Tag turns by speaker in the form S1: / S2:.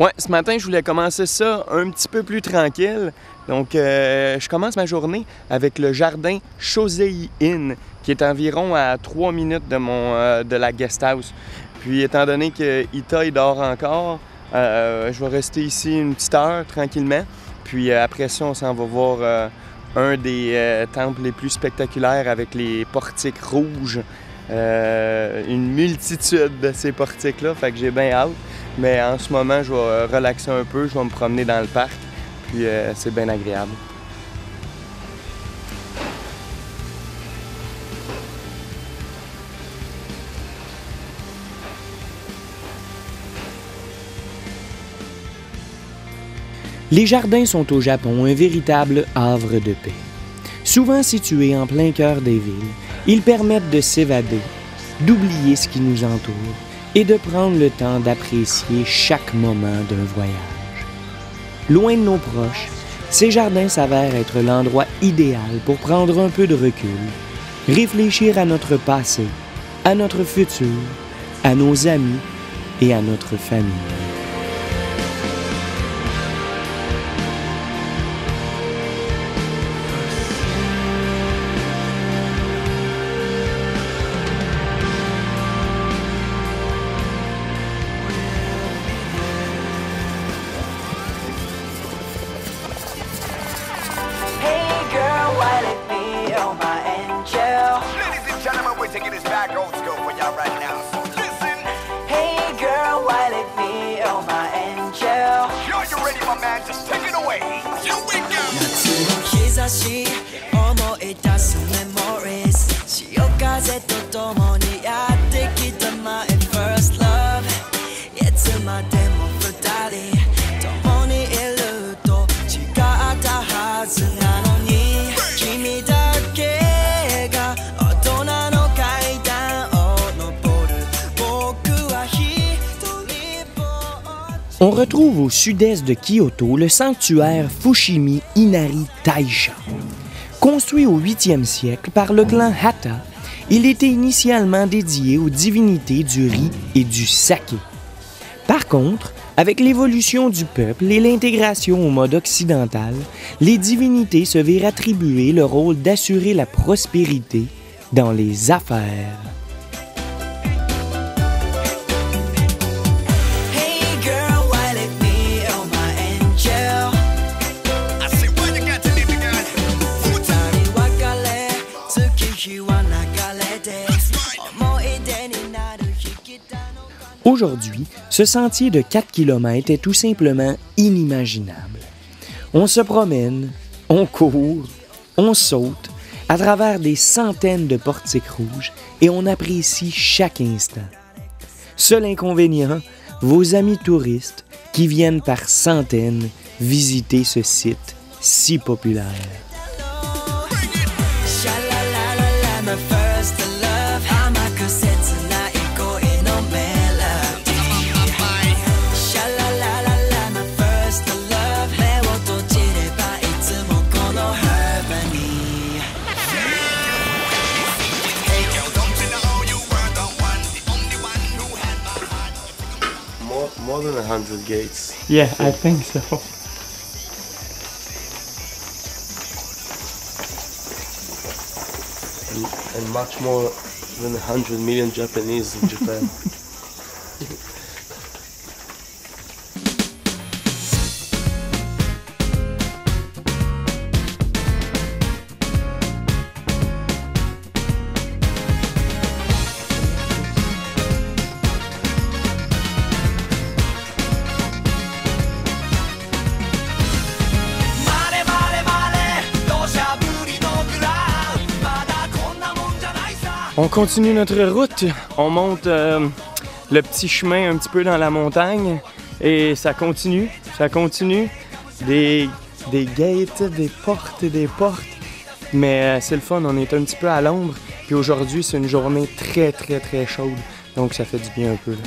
S1: Ouais, ce matin, je voulais commencer ça un petit peu plus tranquille. Donc, je commence ma journée avec le jardin Chosei Inn, qui est environ à 3 minutes de la guest house. Puis, étant donné que Ita, il dort encore, je vais rester ici une petite heure, tranquillement. Puis, après ça, on s'en va voir un des temples les plus spectaculaires avec les portiques rouges. Une multitude de ces portiques-là, fait que j'ai bien hâte. Mais en ce moment, je vais relaxer un peu, je vais me promener dans le parc, puis c'est bien agréable.
S2: Les jardins sont au Japon un véritable havre de paix. Souvent situés en plein cœur des villes, ils permettent de s'évader, d'oublier ce qui nous entoure et de prendre le temps d'apprécier chaque moment d'un voyage. Loin de nos proches, ces jardins s'avèrent être l'endroit idéal pour prendre un peu de recul, réfléchir à notre passé, à notre futur, à nos amis et à notre famille.
S3: Taking this back old school for y'all right now. So listen. Hey girl, why let me on my angel? Yo, you ready, my man? Just take it away. Here we go. 夏の日差し思い出すメモリーズ潮風と共にやってきた my first love いつまでも二人共にいると違ったはずなのに君だけ
S2: On retrouve au sud-est de Kyoto le sanctuaire Fushimi Inari Taisha. Construit au 8e siècle par le clan Hata, il était initialement dédié aux divinités du riz et du saké. Par contre, avec l'évolution du peuple et l'intégration au mode occidental, les divinités se virent attribuer le rôle d'assurer la prospérité dans les affaires. Aujourd'hui, ce sentier de 4 km est tout simplement inimaginable. On se promène, on court, on saute à travers des centaines de portiques rouges et on apprécie chaque instant. Seul inconvénient, vos amis touristes qui viennent par centaines visiter ce site si populaire.
S4: More than 100 gates.
S1: Yeah, I think so.
S4: And much more than 100 million Japanese in Japan.
S1: On continue notre route, on monte le petit chemin un petit peu dans la montagne et ça continue. Des gates, des portes, mais c'est le fun, on est un petit peu à l'ombre. Puis aujourd'hui, c'est une journée très chaude, donc ça fait du bien un peu. Là.